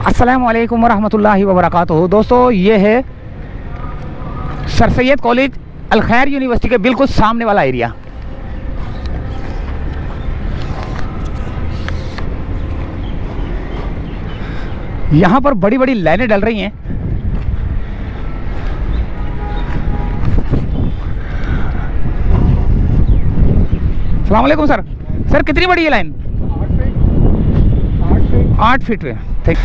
अस्सलामुअलैकुम वरहमतुल्लाहि वबरकातुहू। दोस्तों, ये है सर सैयद कॉलेज अल खैर यूनिवर्सिटी के बिल्कुल सामने वाला एरिया। यहाँ पर बड़ी बड़ी लाइनें डल रही हैं। अस्सलाम वालेकुम सर। सर कितनी बड़ी है लाइन? 8 फीट पे।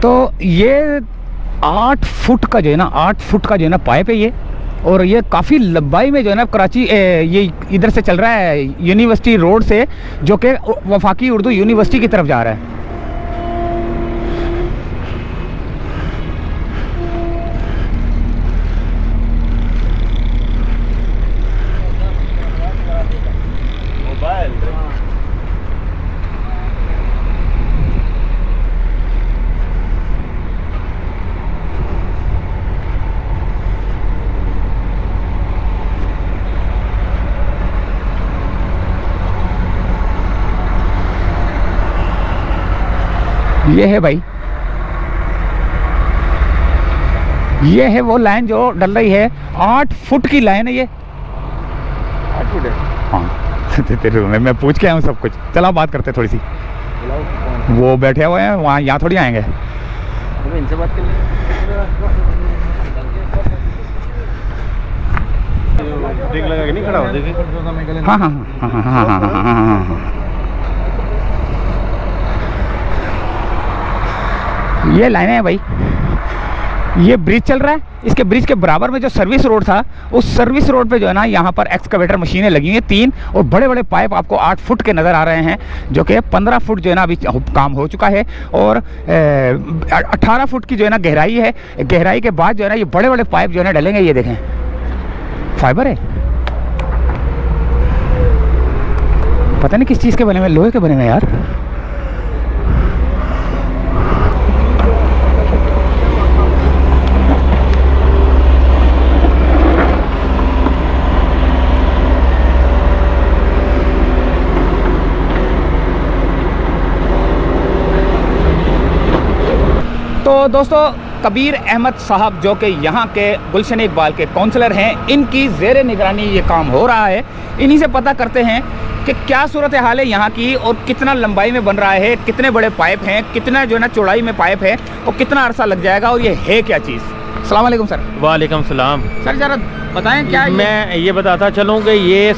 तो ये 8 फुट का जो है ना 8 फुट का जो है ना पाइप है ये, और ये काफ़ी लंबाई में जो है ना कराची ये इधर से चल रहा है यूनिवर्सिटी रोड से, जो कि वफाकी उर्दू यूनिवर्सिटी की तरफ जा रहा है। ये है भाई, ये है वो लाइन जो डल रही है। 8 फुट की लाइन है ये। 8 फुट है? हाँ तेरे मैं पूछ के आया हूँ सब कुछ। चलो बात करते हैं थोड़ी सी। वो बैठे हुए हैं वहाँ, यहाँ थोड़ी आएंगे। इनसे बात कर देख लगा कि नहीं खड़ा हो देखे। हाँ हाँ हाँ हाँ हाँ हाँ हाँ हाँ हाँ। ये लाइनें हैं भाई। ये ब्रिज चल रहा है, इसके ब्रिज के बराबर में जो सर्विस रोड था, उस सर्विस रोड पे जो है ना यहाँ पर एक्सकवेटर मशीनें लगी हुई हैं 3, और बड़े बड़े पाइप आपको 8 फुट के नज़र आ रहे हैं, जो कि 15 फुट जो है ना अभी काम हो चुका है, और 18 फुट की जो है ना गहराई है। गहराई के बाद जो है ना ये बड़े बड़े पाइप जो है ना डलेंगे। ये देखें, फाइबर है, पता नहीं किस चीज़ के बने हुए, लोहे के बने हुए यार। तो दोस्तों, कबीर अहमद साहब जो कि यहाँ के गुलशन इकबाल के काउंसलर हैं, इनकी ज़ेरे निगरानी ये काम हो रहा है। इन्हीं से पता करते हैं कि क्या सूरत हाल है यहाँ की, और कितना लंबाई में बन रहा है, कितने बड़े पाइप हैं, कितना जो है ना चौड़ाई में पाइप है, और कितना अरसा लग जाएगा, और ये है क्या चीज़। अस्सलाम वालेकुम सर। वालेकुम सलाम। सर ज़रा बताएं क्या मैं ये बताता चलूँ कि ये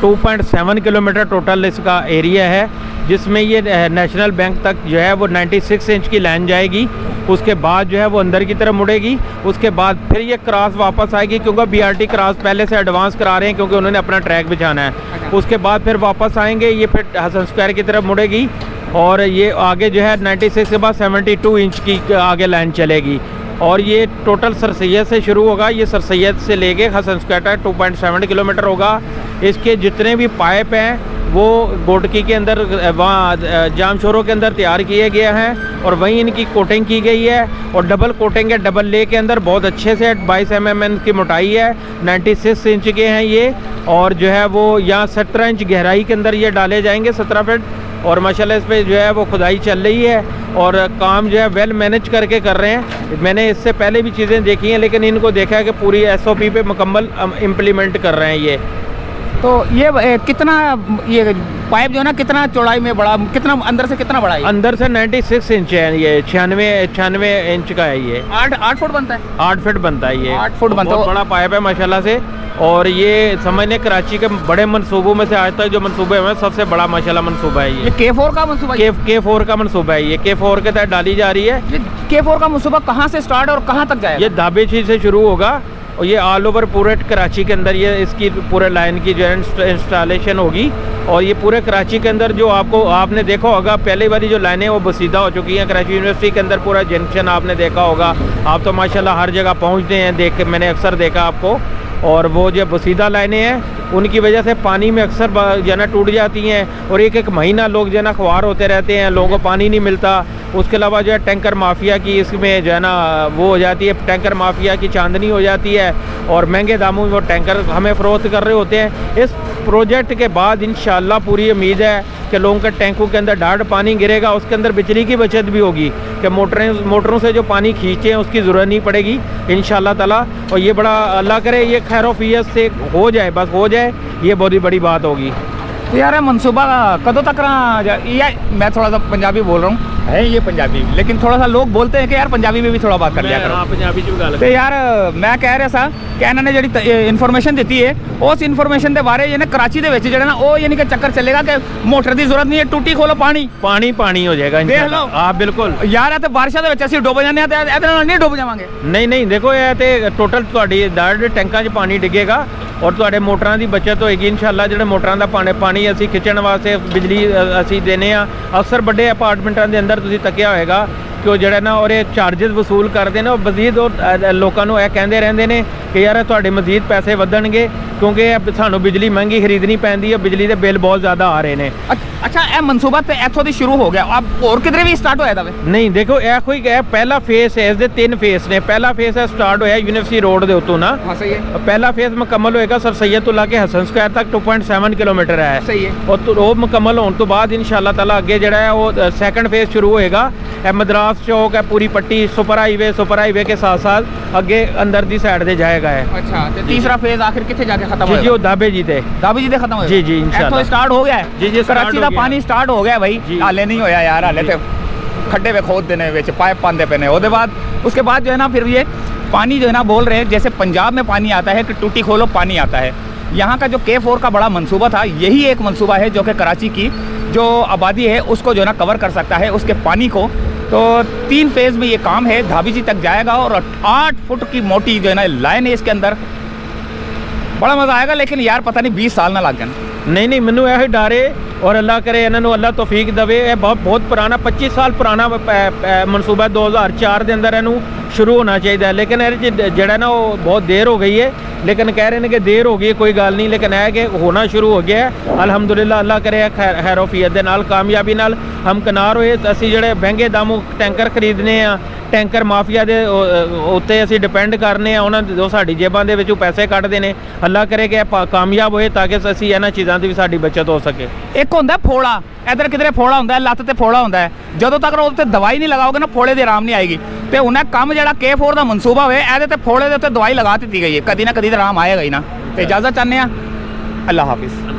2.7 किलोमीटर टोटल इसका एरिया है, जिसमें ये नेशनल बैंक तक जो है वो 96 इंच की लाइन जाएगी। उसके बाद जो है वो अंदर की तरफ मुड़ेगी। उसके बाद फिर ये क्रॉस वापस आएगी, क्योंकि बीआरटी क्रॉस पहले से एडवांस करा रहे हैं, क्योंकि उन्होंने अपना ट्रैक बिछाना है। उसके बाद फिर वापस आएंगे, ये फिर हसन स्क्वायर की तरफ मुड़ेगी, और ये आगे जो है 96 के बाद 72 इंच की आगे लाइन चलेगी। और ये टोटल सर सैयद से शुरू होगा। ये सर सैयद से लेके हसन स्क्वायर तक 2.7 किलोमीटर होगा। इसके जितने भी पाइप हैं वो गोडकी के अंदर, वहाँ जामशोरों के अंदर तैयार किए गए हैं, और वहीं इनकी कोटिंग की गई है, और डबल कोटिंग है। डबल ले के अंदर बहुत अच्छे से 22 mm की मोटाई है, 96 इंच के हैं ये, और जो है वो यहाँ 17 इंच गहराई के अंदर ये डाले जाएंगे, 17 फीट। और माशाल्लाह इस पर जो है वो खुदाई चल रही है, और काम जो है वेल मैनेज करके कर रहे हैं। मैंने इससे पहले भी चीज़ें देखी हैं, लेकिन इनको देखा है कि पूरी SOP पे मुकम्मल इम्प्लीमेंट कर रहे हैं ये। तो ये कितना, ये पाइप जो है ना कितना चौड़ाई में बड़ा, कितना अंदर से कितना बड़ा है? अंदर से 96 इंच है ये, 96 इंच का है ये। 8 फुट बनता है? 8 फीट बनता है ये। 8 फुट बनता है। बहुत बड़ा पाइप है माशाल्लाह से। और ये समझ लें कराची के बड़े मंसूबों में से आज तक जो मंसूबे हुए सबसे बड़ा माशाल्लाह मंसूबा है ये। K4 का मंसूबा? K4 का मंसूबा है ये। K4 के तहत डाली जा रही है। ये K4 का मंसूबा कहाँ से स्टार्ट और कहाँ तक जाएगा? ये दाबेची से शुरू होगा, और ये ऑल ओवर पूरे कराची के अंदर ये इसकी पूरे लाइन की जो है इंस्टॉलेशन होगी। और ये पूरे कराची के अंदर जो आपने देखा होगा, पहले वाली जो लाइनें वो बसीदा हो चुकी हैं। कराची यूनिवर्सिटी के अंदर पूरा जंक्शन आपने देखा होगा। आप तो माशाल्लाह हर जगह पहुँचते हैं, देख के मैंने अक्सर देखा आपको। और वो जो बसीदा लाइनें हैं उनकी वजह से पानी में अक्सर जो है ना टूट जाती हैं, और एक महीना लोग जो है ना ख्वार होते रहते हैं, लोगों को पानी नहीं मिलता। उसके अलावा जो है टैंकर माफिया की इसमें जो है ना वो हो जाती है, टैंकर माफिया की चांदनी हो जाती है, और महंगे दामों में वो टैंकर हमें फ़रोख्त कर रहे होते हैं। इस प्रोजेक्ट के बाद इंशाल्लाह पूरी उम्मीद है कि लोगों के टैंकों के अंदर डाढ़ पानी गिरेगा, उसके अंदर बिजली की बचत भी होगी कि मोटरों से जो पानी खींचते हैं उसकी ज़रूरत नहीं पड़ेगी इंशाल्लाह ताला। और ये बड़ा अल्लाह करे ये खैरोफियत से हो जाए, बस हो जाए, ये बहुत ही बड़ी बात होगी। तो यार ये मनसूबा कदों तक ये मैं थोड़ा सा पंजाबी बोल रहा हूँ, है ये पंजाबी, लेकिन थोड़ा सा लोग बोलते हैं कि यार पंजाबी में भी थोड़ा बात कर लिया करो। पंजाबी च गल तो यार मैं कह रहा था कि इन्होंने जी इन्फॉर्मेशन दी है उस इन्फॉर्मेशन के बारे यानी कराची के जो ना वो यानी कि चक्कर चलेगा कि मोटर की जरूरत नहीं है, टूटी खोलो पानी पानी पानी हो जाएगा। देख लो हाँ बिल्कुल यार, तो बारिशों के असं डुब जाने नहीं डुब जावांगे। नहीं देखो ये तो टोटल दाढ़ टैंकों च पानी डिगेगा और तुहाडे मोटरां की बचत होएगी इंशाल्लाह। जो मोटरां का पानी असी खिंचण वास्ते बिजली असी देने अक्सर बड़े अपार्टमेंटां दे अंदर तुसीं तकिया होएगा कि वो जड़ा ना और चार्जिस वसूल करते हैं और मजीद लोगों को यह कहते रहते हैं कि यार तुहाडे मजीद पैसे वधणगे क्योंकि सानू बिजली महंगी खरीदनी पैंदी है, बिजली के बिल बहुत ज़्यादा आ रहे हैं। अच्छा यह मनसूबा तो इत्थों दी शुरू हो गया, अब और किधरे भी स्टार्ट होया वे? नहीं देखो यह कोई पहला फेस है, इसके 3 फेस ने। पहला फेस है स्टार्ट होया यूनिवर्सिटी रोड के उत्तों ना। हाँ सही है। पहला फेस मुकम्मल होएगा सर सैयद तो लाके हसन स्क्वायर तक 2.7 किलोमीटर है। सही है। और तो वो मुकम्मल होने तो बाद इंशाल्लाह ताला अगे जड़ा है वो सैकंड फेस शुरू होएगा। मद्रास चौक है, पूरी पट्टी सुपर हाईवे के साथ साथ अगे अंदर दी साइड से जाएगा है। अच्छा तो तीसरा फेज आखिर कितने जाके खत्म होएगा? जी वो दाबे जी थे खत्म होएगा। जी इंशाल्लाह स्टार्ट हो गया है। जी कराची का पानी स्टार्ट हो गया भाई, हाले नहीं होया यार, हाले तो खड्डे में खोद देने विच पाइप पांदे पे ने। उसके बाद जो है ना फिर ये पानी जो है ना बोल रहे हैं जैसे पंजाब में पानी आता है कि टूटी खोलो पानी आता है। यहाँ का जो K4 का बड़ा मंसूबा था, यही एक मंसूबा है जो कि कराची की जो आबादी है उसको जो है ना कवर कर सकता है, उसके पानी को। तो 3 फेज़ में ये काम है, धाबी जी तक जाएगा और 8 फुट की मोटी जो है ना लाइन है इसके अंदर। बड़ा मज़ा आएगा, लेकिन यार पता नहीं 20 साल ना लग जाए। नहीं मैनू यह डर है और अल्लाह करे इन्होंने अल्लाह तौफीक दवे। बहुत पुराना 25 साल पुराना मनसूबा 2004 के अंदर इनू शुरू होना चाहिए, लेकिन जड़ा ना वो बहुत देर हो गई है। लेकिन कह रहे हैं कि देर हो गई कोई गल नहीं, लेकिन है कि होना शुरू हो गया है अल्हम्दुलिल्लाह। अल्लाह करे खैरोफियत के नाल कामयाबी नाल हम किनार होए। असी जड़े महंगे दामों टैंकर खरीदने टैंकर माफिया के उत्ते असी डिपेंड करने उन्होंने जो साड़ी जेबां दे विचों पैसे कटते हैं। अल्लाह करे कि कामयाब होए ताकि असी इन्हां चीज़ों की भी साड़ी बचत हो सके। एक होंदा फोड़ा, इधर किधरे फोड़ा होंदा है, लत्त ते फोड़ा होंदा है, जो तक उत्ते दवाई नहीं लगाओगे ना फोड़े की आराम नहीं आएगी। तो उन्हें कम जो K4 का मनसूबा होए ए फोड़े के उत्ते दवाई लगा दी गई है, कभी ना कभी तो आराम आएगा ही ना। तो इजाज़त चाहते हैं, अल्लाह हाफिज़।